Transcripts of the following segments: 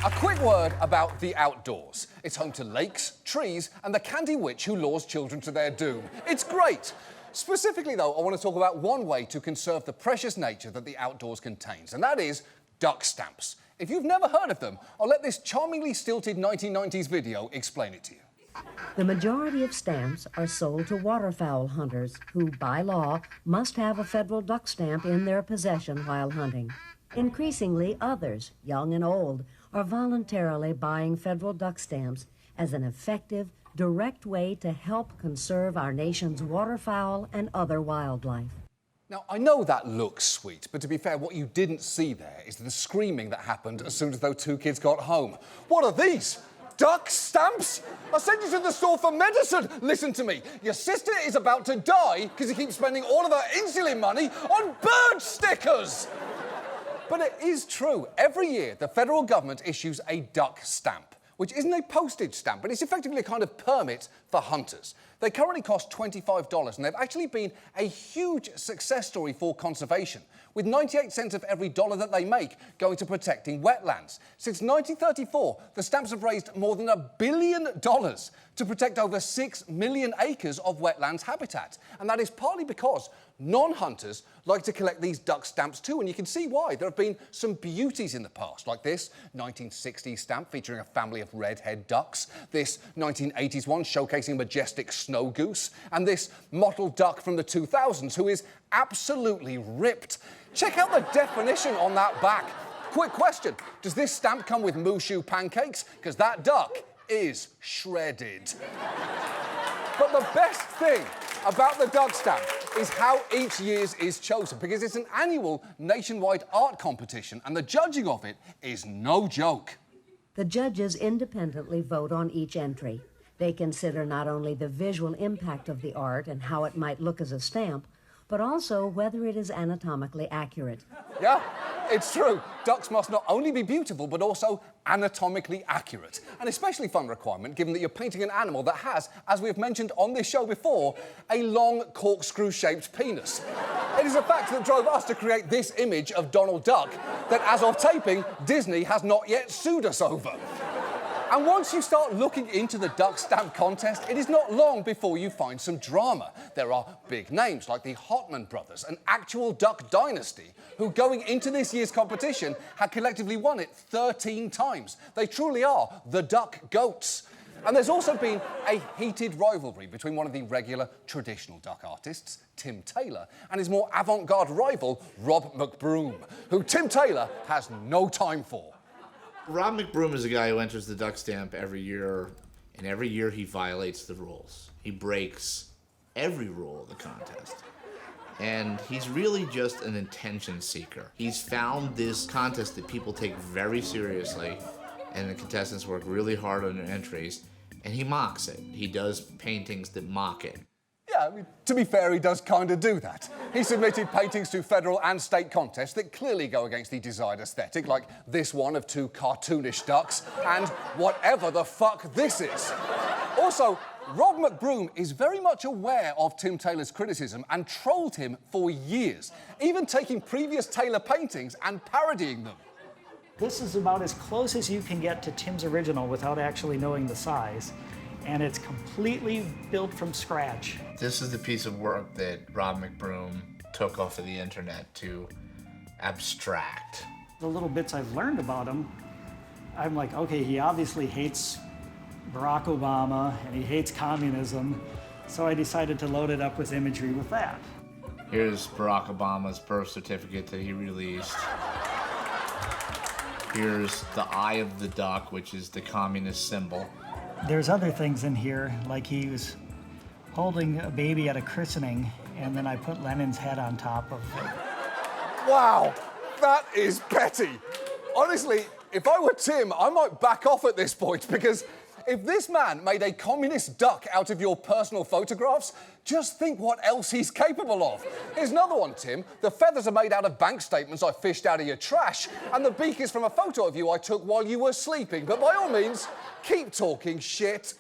A quick word about the outdoors. It's home to lakes, trees, and the candy witch who lures children to their doom. It's great. Specifically, though, I want to talk about one way to conserve the precious nature that the outdoors contains, and that is duck stamps. If you've never heard of them, I'll let this charmingly stilted 1990s video explain it to you. The majority of stamps are sold to waterfowl hunters who, by law, must have a federal duck stamp in their possession while hunting. Increasingly, others, young and old, are voluntarily buying federal duck stamps as an effective, direct way to help conserve our nation's waterfowl and other wildlife. Now, I know that looks sweet, but to be fair, what you didn't see there is the screaming that happened as soon as those two kids got home. What are these? Duck stamps? I sent you to the store for medicine. Listen to me. Your sister is about to die because you keep spending all of her insulin money on bird stickers. But it is true. Every year, the federal government issues a duck stamp, which isn't a postage stamp, but it's effectively a kind of permit for hunters. They currently cost $25, and they've actually been a huge success story for conservation, with 98 cents of every dollar that they make going to protecting wetlands. Since 1934, the stamps have raised more than $1 billion to protect over 6 million acres of wetlands habitat. And that is partly because non-hunters like to collect these duck stamps too, and you can see why. There have been some beauties in the past, like this 1960s stamp featuring a family of red-head ducks, this 1980s one showcasing a majestic snow goose, and this mottled duck from the 2000s who is absolutely ripped. Check out the definition on that back. Quick question, does this stamp come with mooshu pancakes? Because that duck is shredded. But the best thing about the duck stamp is how each year's is chosen, because it's an annual nationwide art competition, and the judging of it is no joke. The judges independently vote on each entry. They consider not only the visual impact of the art and how it might look as a stamp, but also whether it is anatomically accurate. Yeah, it's true. Ducks must not only be beautiful, but also anatomically accurate. An especially fun requirement, given that you're painting an animal that has, as we've mentioned on this show before, a long corkscrew-shaped penis. It is a fact that drove us to create this image of Donald Duck that, as of taping, Disney has not yet sued us over. And once you start looking into the duck stamp contest, it is not long before you find some drama. There are big names like the Hotman brothers, an actual duck dynasty, who going into this year's competition had collectively won it 13 times. They truly are the duck goats. And there's also been a heated rivalry between one of the regular traditional duck artists, Tim Taylor, and his more avant-garde rival, Rob McBroom, who Tim Taylor has no time for. Rob McBroom is a guy who enters the duck stamp every year, and every year he violates the rules. He breaks every rule of the contest. And he's really just an attention seeker. He's found this contest that people take very seriously, and the contestants work really hard on their entries, and he mocks it. He does paintings that mock it. Yeah, I mean, to be fair, he does kind of do that. He submitted paintings to federal and state contests that clearly go against the desired aesthetic, like this one of two cartoonish ducks, and whatever the fuck this is. Also, Rob McBroom is very much aware of Tim Taylor's criticism and trolled him for years, even taking previous Taylor paintings and parodying them. This is about as close as you can get to Tim's original without actually knowing the size. And it's completely built from scratch. This is the piece of work that Rob McBroom took off of the internet to abstract. The little bits I've learned about him, I'm like, okay, he obviously hates Barack Obama and he hates communism, so I decided to load it up with imagery with that. Here's Barack Obama's birth certificate that he released. Here's the eye of the duck, which is the communist symbol. There's other things in here, like he was holding a baby at a christening, and then I put Lenin's head on top of it. Wow, that is petty. Honestly, if I were Tim, I might back off at this point, because if this man made a communist duck out of your personal photographs, just think what else he's capable of. Here's another one, Tim. The feathers are made out of bank statements I fished out of your trash, and the beak is from a photo of you I took while you were sleeping. But by all means, keep talking shit.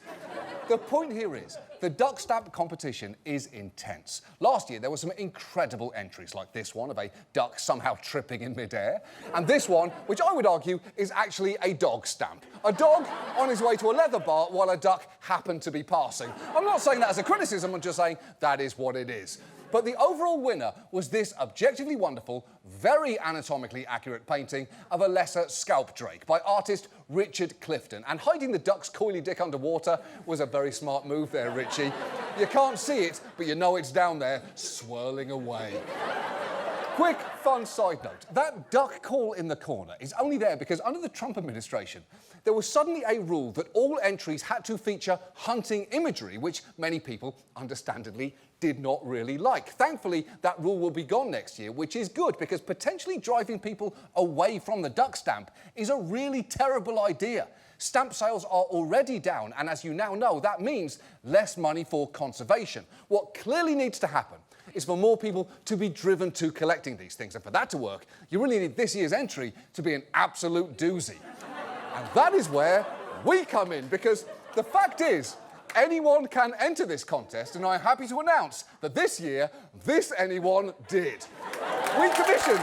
The point here is, the duck stamp competition is intense. Last year, there were some incredible entries, like this one of a duck somehow tripping in midair, and this one, which I would argue is actually a dog stamp. A dog on his way to a leather bar while a duck happened to be passing. I'm not saying that as a criticism, I'm just saying that is what it is. But the overall winner was this objectively wonderful, very anatomically accurate painting of a lesser scalp drake by artist Richard Clifton. And hiding the duck's coily dick underwater was a very smart move there, Richie. You can't see it, but you know it's down there, swirling away. Quick, fun side note. That duck call in the corner is only there because under the Trump administration, there was suddenly a rule that all entries had to feature hunting imagery, which many people, understandably, did not really like. Thankfully, that rule will be gone next year, which is good because potentially driving people away from the duck stamp is a really terrible idea. Stamp sales are already down, and as you now know, that means less money for conservation. What clearly needs to happen is for more people to be driven to collecting these things. And for that to work, you really need this year's entry to be an absolute doozy. And that is where we come in, because the fact is, anyone can enter this contest, and I'm happy to announce that this year, this anyone did. We commissioned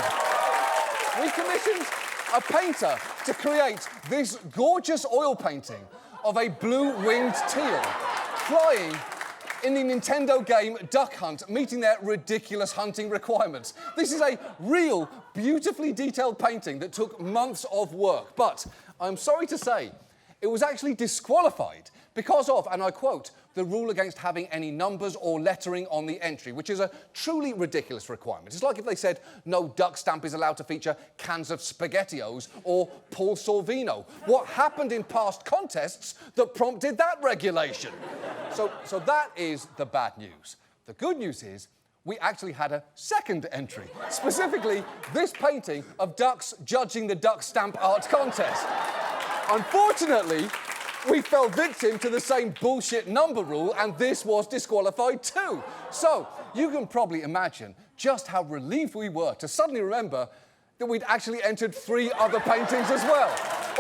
a painter to create this gorgeous oil painting of a blue-winged teal flying in the Nintendo game Duck Hunt, meeting their ridiculous hunting requirements. This is a real, beautifully detailed painting that took months of work, but I'm sorry to say, it was actually disqualified because of, and I quote, the rule against having any numbers or lettering on the entry, which is a truly ridiculous requirement. It's like if they said no duck stamp is allowed to feature cans of SpaghettiOs or Paul Sorvino. What happened in past contests that prompted that regulation? So that is the bad news. The good news is we actually had a second entry, specifically this painting of ducks judging the duck stamp art contest. Unfortunately, we fell victim to the same bullshit number rule, and this was disqualified too. So, you can probably imagine just how relieved we were to suddenly remember that we'd actually entered 3 other paintings as well,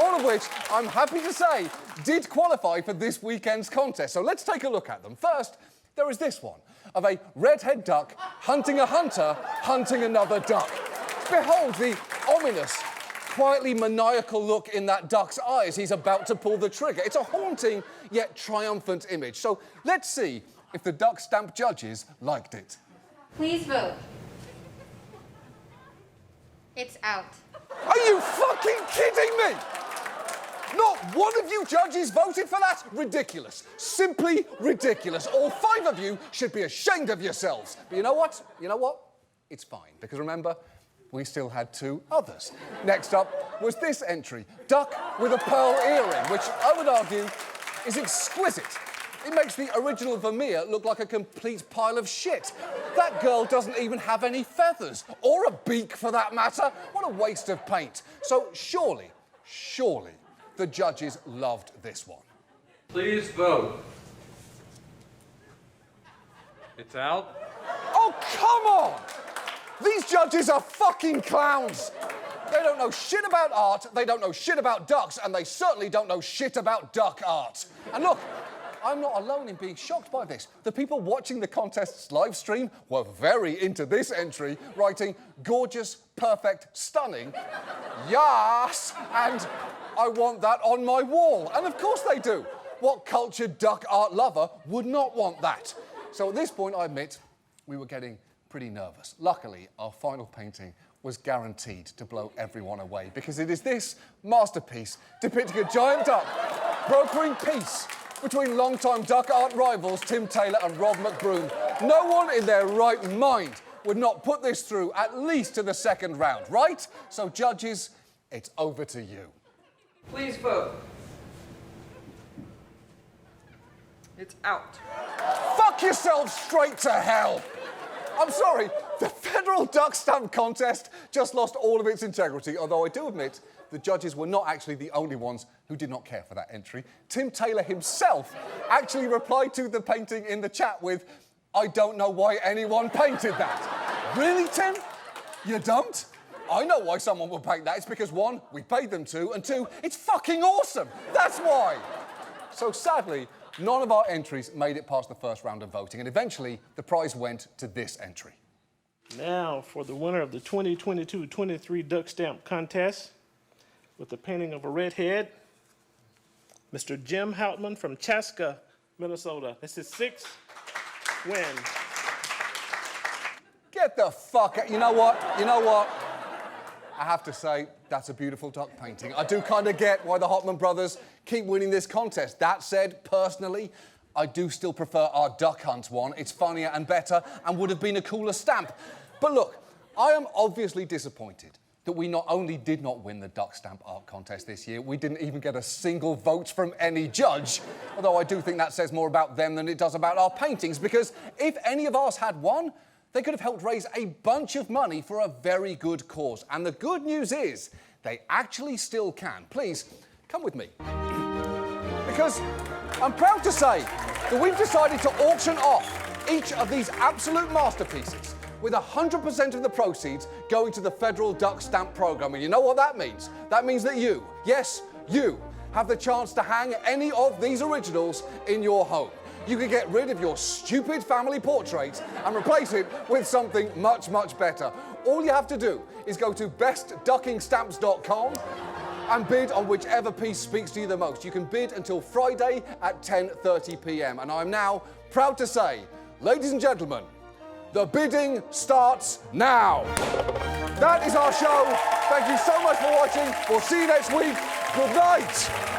all of which, I'm happy to say, did qualify for this weekend's contest. So let's take a look at them. First, there is this one, of a redhead duck hunting a hunter, hunting another duck. Behold the ominous, quietly maniacal look in that duck's eyes. He's about to pull the trigger. It's a haunting yet triumphant image. So let's see if the duck stamp judges liked it. Please vote. It's out. Are you fucking kidding me? Not one of you judges voted for that? Ridiculous. Simply ridiculous. All 5 of you should be ashamed of yourselves. But you know what? You know what? It's fine. Because remember, we still had 2 others. Next up was this entry, duck with a pearl earring, which I would argue is exquisite. It makes the original Vermeer look like a complete pile of shit. That girl doesn't even have any feathers, or a beak for that matter. What a waste of paint. So surely, the judges loved this one. Please vote. It's out. Oh, come on! These judges are fucking clowns. They don't know shit about art, they don't know shit about ducks, and they certainly don't know shit about duck art. And look, I'm not alone in being shocked by this. The people watching the contest's live stream were very into this entry, writing gorgeous, perfect, stunning, yes, and I want that on my wall. And of course they do. What cultured duck art lover would not want that? So at this point, I admit, we were getting pretty nervous. Luckily, our final painting was guaranteed to blow everyone away because it is this masterpiece depicting a giant duck brokering peace between longtime duck art rivals Tim Taylor and Rob McBroom. No one in their right mind would not put this through at least to the second round, right? So judges, it's over to you. Please vote. It's out. Fuck yourself straight to hell! I'm sorry, the Federal Duck Stamp Contest just lost all of its integrity, although I do admit the judges were not actually the only ones who did not care for that entry. Tim Taylor himself actually replied to the painting in the chat with, "I don't know why anyone painted that." Really, Tim? You don't? I know why someone would paint that. It's because 1, we paid them to, and 2, it's fucking awesome. That's why. So sadly, none of our entries made it past the first round of voting, and eventually the prize went to this entry. Now for the winner of the 2022-23 Duck Stamp Contest with the painting of a redhead, Mr. Jim Houtman from Chaska, Minnesota. That's his 6th win. Get the fuck out. You know what? I have to say, that's a beautiful duck painting. I do kind of get why the Houtman brothers keep winning this contest. That said, personally, I do still prefer our duck hunt one. It's funnier and better and would have been a cooler stamp. But look, I am obviously disappointed that we not only did not win the duck stamp art contest this year, we didn't even get a single vote from any judge. Although I do think that says more about them than it does about our paintings, because if any of ours had won, they could have helped raise a bunch of money for a very good cause. And the good news is, they actually still can. Please, come with me. Because I'm proud to say that we've decided to auction off each of these absolute masterpieces, with 100% of the proceeds going to the federal duck stamp program. And you know what that means? That means that you, yes, you, have the chance to hang any of these originals in your home. You can get rid of your stupid family portrait and replace it with something much, much better. All you have to do is go to bestduckingstamps.com and bid on whichever piece speaks to you the most. You can bid until Friday at 10:30 p.m. And I'm now proud to say, ladies and gentlemen, the bidding starts now. That is our show. Thank you so much for watching. We'll see you next week. Good night.